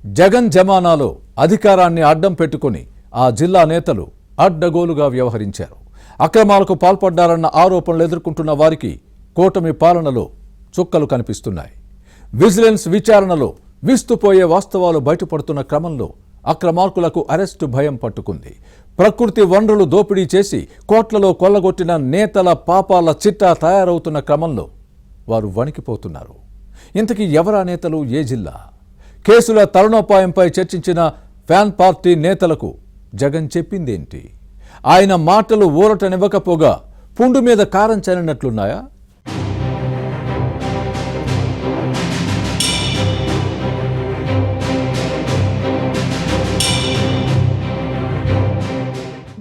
జగన్ జమానాలో అధికారాన్ని అడ్డం పెట్టుకుని ఆ జిల్లా నేతలు అడ్డగోలుగా వ్యవహరించారు. అక్రమాలకు పాల్పడ్డారన్న ఆరోపణలు ఎదుర్కొంటున్న వారికి కూటమి పాలనలో చుక్కలు కనిపిస్తున్నాయి. విజిలెన్స్ విచారణలో విస్తుపోయే వాస్తవాలు బయటపడుతున్న క్రమంలో అక్రమార్కులకు అరెస్టు భయం పట్టుకుంది. ప్రకృతి వనరులు దోపిడీ చేసి కోట్లలో కొల్లగొట్టిన నేతల పాపాల చిట్టా తయారవుతున్న క్రమంలో వారు వణికిపోతున్నారు. ఇంతకీ ఎవరా నేతలు, ఏ జిల్లా? కేసుల తరుణోపాయంపై చర్చించిన ఫ్యాన్ పార్టీ నేతలకు జగన్ చెప్పిందేంటి? ఆయన మాటలు ఊరటనివ్వకపోగా పుండు మీద కారం చల్లినట్లున్నాయా?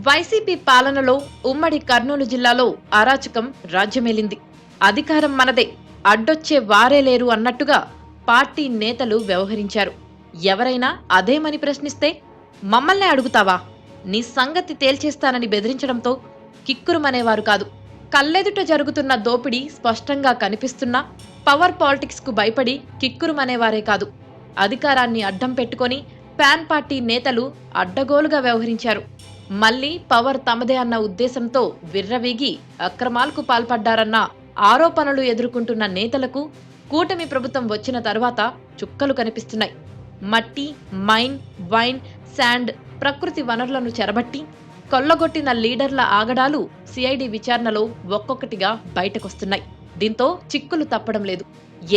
వైసీపీ పాలనలో ఉమ్మడి కర్నూలు జిల్లాలో అరాచకం రాజ్యమేలింది. అధికారం మనదే, అడ్డొచ్చే వారే లేరు అన్నట్టుగా పార్టీ నేతలు వ్యవహరించారు. ఎవరైనా అదేమని ప్రశ్నిస్తే మమ్మల్నే అడుగుతావా, నీ సంగతి తేల్చేస్తానని బెదిరించడంతో కిక్కురుమనేవారు కాదు. కళ్ళెదుట జరుగుతున్న దోపిడీ స్పష్టంగా కనిపిస్తున్నా పవర్ పాలిటిక్స్ కు భయపడి కిక్కురుమనేవారే కాదు. అధికారాన్ని అడ్డం పెట్టుకొని ఫ్యాన్ పార్టీ నేతలు అడ్డగోలుగా వ్యవహరించారు. మళ్లీ పవర్ తమదే అన్న ఉద్దేశంతో విర్రవీగి అక్రమాలకు పాల్పడ్డారన్న ఆరోపణలు ఎదుర్కొంటున్న నేతలకు కూటమి ప్రభుత్వం వచ్చిన తరువాత చుక్కలు కనిపిస్తున్నాయి. మట్టి, మైన్, వైన్, శాండ్, ప్రకృతి వనరులను చెరబట్టి కొల్లగొట్టిన లీడర్ల ఆగడాలు సిఐడి విచారణలో ఒక్కొక్కటిగా బయటకొస్తున్నాయి. దీంతో చిక్కులు తప్పడం లేదు.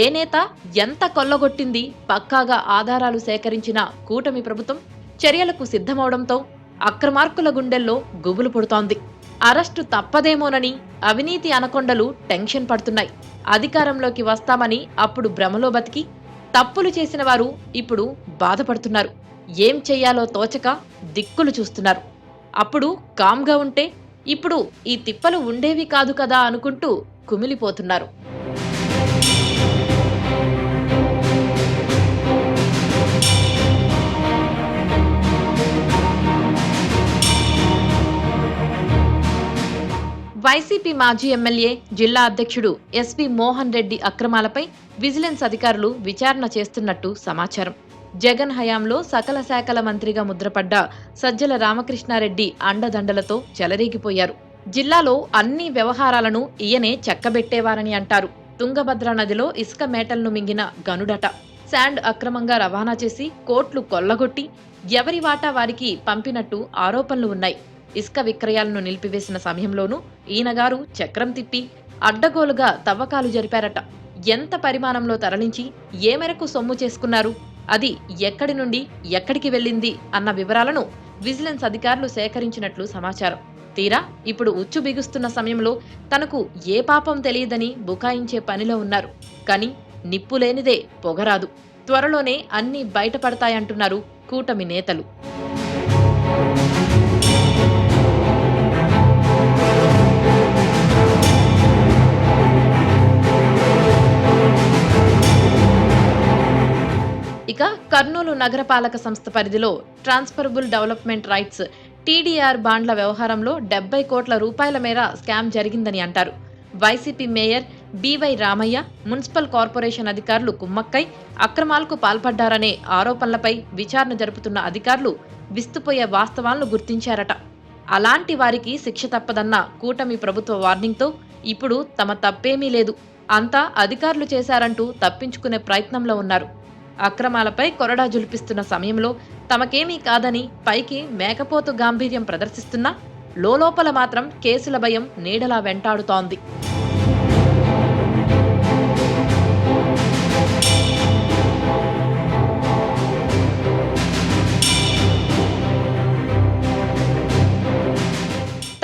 ఏ నేత ఎంత కొల్లగొట్టింది పక్కాగా ఆధారాలు సేకరించిన కూటమి ప్రభుత్వం చర్యలకు సిద్ధమవడంతో అక్రమార్కుల గుండెల్లో గుబులు పుడుతోంది. అరెస్టు తప్పదేమోనని అవినీతి అనకొండలు టెన్షన్ పడుతున్నాయి. అధికారంలోకి వస్తామని అప్పుడు భ్రమలో బతికి తప్పులు చేసిన వారు ఇప్పుడు బాధపడుతున్నారు. ఏం చెయ్యాలో తోచక దిక్కులు చూస్తున్నారు. అప్పుడు కామ్గా ఉంటే ఇప్పుడు ఈ తిప్పలు ఉండేవి కాదు కదా అనుకుంటూ కుమిలిపోతున్నారు. వైసీపీ మాజీ ఎమ్మెల్యే, జిల్లా అధ్యక్షుడు ఎస్వి మోహన్ రెడ్డి అక్రమాలపై విజిలెన్స్ అధికారులు విచారణ చేస్తున్నట్టు సమాచారం. జగన్ హయాంలో సకల శాఖల మంత్రిగా ముద్రపడ్డ సజ్జల రామకృష్ణారెడ్డి అండదండలతో చెలరేగిపోయారు. జిల్లాలో అన్ని వ్యవహారాలను ఈయనే చక్కబెట్టేవారని అంటారు. తుంగభద్ర నదిలో ఇసుక మేటలను మింగిన గనుడట. శాండ్ అక్రమంగా రవాణా చేసి కోట్లు కొల్లగొట్టి ఎవరి వాటా వారికి పంపినట్టు ఆరోపణలు ఉన్నాయి. ఇసుక విక్రయాలను నిలిపివేసిన సమయంలోనూ ఈయనగారు చక్రం తిప్పి అడ్డగోలుగా తవ్వకాలు జరిపారట. ఎంత పరిమాణంలో తరలించి ఏ మేరకు సొమ్ము చేసుకున్నారు, అది ఎక్కడి నుండి ఎక్కడికి వెళ్ళింది అన్న వివరాలను విజిలెన్స్ అధికారులు సేకరించినట్లు సమాచారం. తీరా ఇప్పుడు ఉచ్చు బిగుస్తున్న సమయంలో తనకు ఏ పాపం తెలియదని బుకాయించే పనిలో ఉన్నారు. కానీ నిప్పు లేనిదే పొగరాదు. త్వరలోనే అన్నీ బయటపడతాయంటున్నారు కూటమి నేతలు. ఇక కర్నూలు నగరపాలక సంస్థ పరిధిలో ట్రాన్స్ఫరబుల్ డెవలప్మెంట్ రైట్స్ టీడీఆర్ బాండ్ల వ్యవహారంలో 70 కోట్ల రూపాయల మేర స్కామ్ జరిగిందని అంటారు. YCP mayor B Y Ramaiah, municipal corporation అధికారులు కుమ్మక్కై అక్రమాలకు పాల్పడ్డారనే ఆరోపణలపై విచారణ జరుపుతున్న అధికారులు విస్తుపోయే వాస్తవాలను గుర్తించారట. అలాంటి వారికి శిక్ష తప్పదన్న కూటమి ప్రభుత్వ వార్నింగ్తో ఇప్పుడు తమ తప్పేమీ లేదు, అంతా అధికారులు చేశారంటూ తప్పించుకునే ప్రయత్నంలో ఉన్నారు. అక్రమాలపై కొరడా జులిపిస్తున్న సమయంలో తమకేమీ కాదని పైకి మేకపోతు గాంభీర్యం ప్రదర్శిస్తున్నా లోలోపల మాత్రం కేసుల భయం నీడలా వెంటాడుతోంది.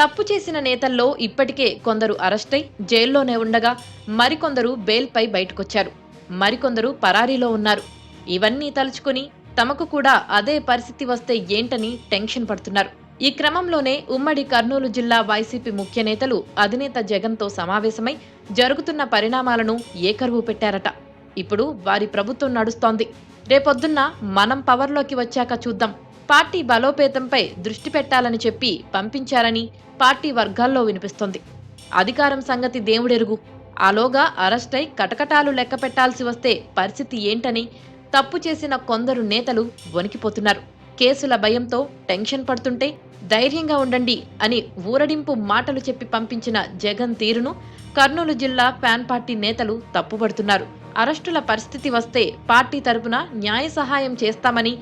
తప్పు చేసిన నేతల్లో ఇప్పటికే కొందరు అరెస్టై జైల్లోనే ఉండగా మరికొందరు బెయిల్పై బయటకొచ్చారు. మరికొందరు పరారీలో ఉన్నారు. ఇవన్నీ తలుచుకుని తమకు కూడా అదే పరిస్థితి వస్తే ఏంటని టెన్షన్ పడుతున్నారు. ఈ క్రమంలోనే ఉమ్మడి కర్నూలు జిల్లా వైసీపీ ముఖ్య నేతలు అధినేత జగన్తో సమావేశమై జరుగుతున్న పరిణామాలను ఏకరువు పెట్టారట. ఇప్పుడు వారి ప్రభుత్వం నడుస్తోంది. రేపొద్దున్న మనం పవర్లోకి వచ్చాక చూద్దాం, పార్టీ బలోపేతంపై దృష్టి పెట్టాలని చెప్పి పంపించారని పార్టీ వర్గాల్లో వినిపిస్తోంది. అధికారం సంగతి దేవుడెరుగు, ఆలోగా అరెస్టై కటకటాలు లెక్క పెట్టాల్సి వస్తే పరిస్థితి ఏంటని తప్పు చేసిన కొందరు నేతలు వణికిపోతున్నారు. కేసుల భయంతో టెన్షన్ పడుతుంటే ధైర్యంగా ఉండండి అని ఊరడింపు మాటలు చెప్పి పంపించిన జగన్ తీరును కర్నూలు జిల్లా ఫ్యాన్ పార్టీ నేతలు తప్పుపడుతున్నారు. అరెస్టుల పరిస్థితి వస్తే పార్టీ తరపున న్యాయ సహాయం చేస్తామని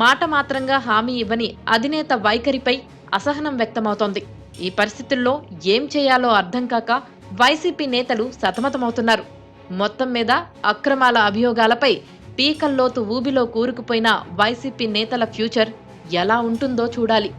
మాట మాత్రంగా హామీ ఇవ్వని అధినేత వైఖరిపై అసహనం వ్యక్తమవుతోంది. ఈ పరిస్థితుల్లో ఏం చేయాలో అర్థం కాక వైసీపీ నేతలు సతమతమవుతున్నారు. మొత్తం మీద అక్రమాల అభియోగాలపై పీకల్లోతు ఊబిలో కూరుకుపోయిన వైసీపీ నేతల ఫ్యూచర్ ఎలా ఉంటుందో చూడాలి.